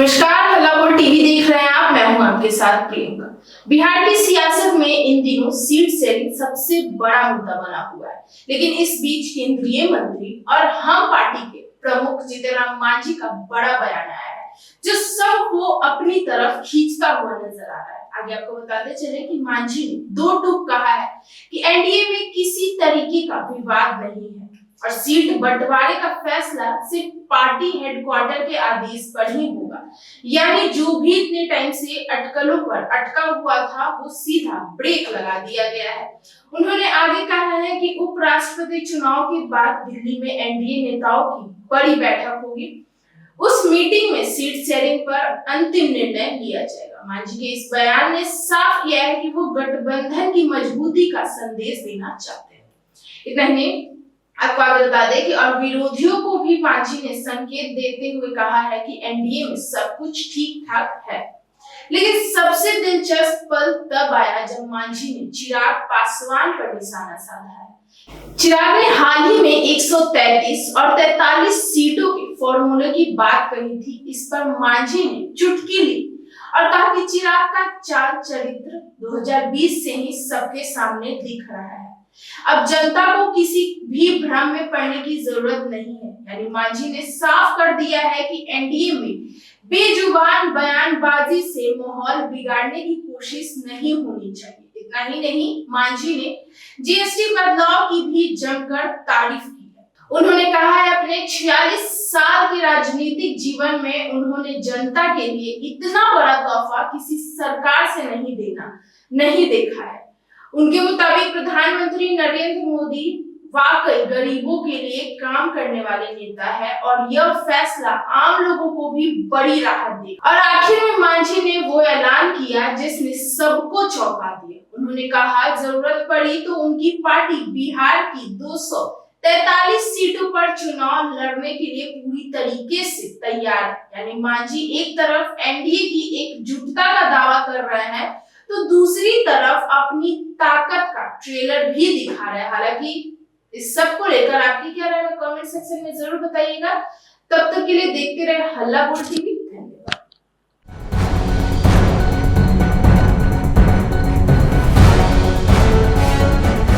नमस्कार, हल्लाबोल टीवी देख रहे हैं आप। मैं हूं आपके साथ प्रियंका। बिहार की सियासत में इन दिनों सीट शेयरिंग सबसे बड़ा मुद्दा बना हुआ है, लेकिन इस बीच केंद्रीय मंत्री और हम पार्टी के प्रमुख जीतन राम मांझी का बड़ा बयान आया है, जो सबको अपनी तरफ खींचता हुआ नजर आ रहा है। आगे आपको बताते चले कि मांझी ने दो टूक कहा है कि एनडीए में किसी तरीके का विवाद नहीं है और सीट बंटवारे का फैसला सिर्फ पार्टी हेडक्वार्टर के आदेश पर ही होगा। यानी जो भी इतने टाइम से अटकलों पर अटका हुआ था, वो सीधा ब्रेक लगा दिया गया है। उन्होंने आगे कहा है कि उपराष्ट्रपति चुनाव के बाद दिल्ली में एनडीए नेताओं की बड़ी बैठक होगी। उस मीटिंग में सीट शेयरिंग पर अंतिम निर्णय लिया जाएगा। मांझी के इस बयान ने साफ किया है कि वो गठबंधन की मजबूती का संदेश देना चाहते हैं। इतना ही नहीं, आपको आगे बता दें कि और विरोधियों को भी मांझी ने संकेत देते हुए कहा है कि एनडीए में सब कुछ ठीक ठाक है। लेकिन सबसे दिलचस्प पल तब आया जब मांझी ने चिराग पासवान पर निशाना साधा है। चिराग ने हाल ही में 133 और 43 सीटों के फॉर्मूले की बात कही थी। इस पर मांझी ने चुटकी ली और कहा कि चिराग का चाल चरित्र 2020 से ही सबके सामने दिख रहा है। अब जनता को किसी भी भ्रम में पड़ने की जरूरत नहीं है। यानी मांझी ने साफ कर दिया है कि एनडीए में बेजुबान बयानबाजी से माहौल बिगाड़ने की कोशिश नहीं होनी चाहिए। इतना ही नहीं, मांझी ने जीएसटी बदलाव की भी जमकर तारीफ की है। उन्होंने कहा है अपने 46 साल के राजनीतिक जीवन में उन्होंने जनता के लिए इतना बड़ा तोहफा किसी सरकार से नहीं देखा है। उनके मुताबिक प्रधानमंत्री नरेंद्र मोदी वाकई गरीबों के लिए काम करने वाले नेता है और यह फैसला आम लोगों को भी बड़ी राहत देगा। और आखिर में मांझी ने वो ऐलान किया जिसने सबको चौंका दिया। उन्होंने कहा जरूरत पड़ी तो उनकी पार्टी बिहार की 243 सीटों पर चुनाव लड़ने के लिए पूरी तरीके से तैयार है। यानी मांझी एक तरफ एनडीए की एकजुटता का दावा कर रहे हैं, तो दूसरी तरफ अपनी ताकत का ट्रेलर भी दिखा रहा है। हालांकि इस सब को लेकर आपकी क्या राय है, कमेंट सेक्शन में जरूर बताइएगा। तब तक के लिए देखते रहे हल्लाबोल टीवी।